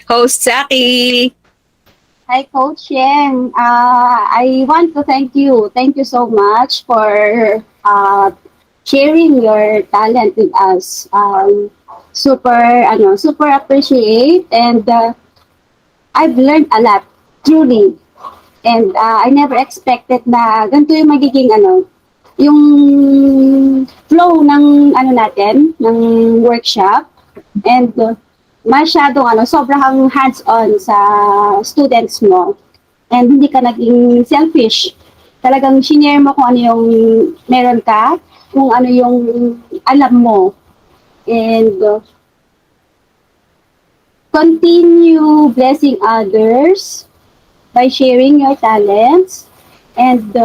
host Saki. Hi, Coach Yheng. I want to thank you. Thank you so much for sharing your talent with us. Super appreciate, and I've learned a lot, truly. And I never expected na ganito yung magiging yung flow ng natin, ng workshop. And masyadong sobrang hands-on sa students mo. And hindi ka naging selfish. Talagang shinare mo kung ano yung meron ka, kung ano yung alam mo. And continue blessing others by sharing your talents. And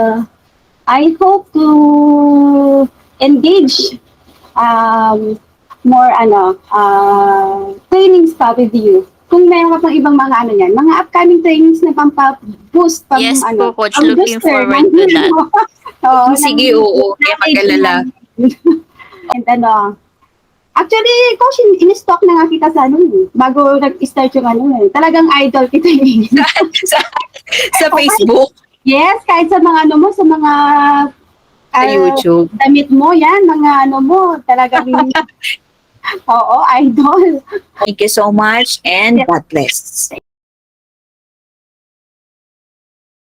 I hope to engage more trainings pa with you. Kung meron ka pang ibang mga mga upcoming trainings na pampa-boost, Yes po, Coach. Looking forward to that. Sige, oo. Kaya mag-alala. And actually, Coach, in-stock na nga kita sa bago nag-start yung talagang idol kita sa Facebook? Yes, kahit sa mga sa mga sa YouTube. Damit mo yan, mga mo, talagang oo, idol. Thank you so much and God bless.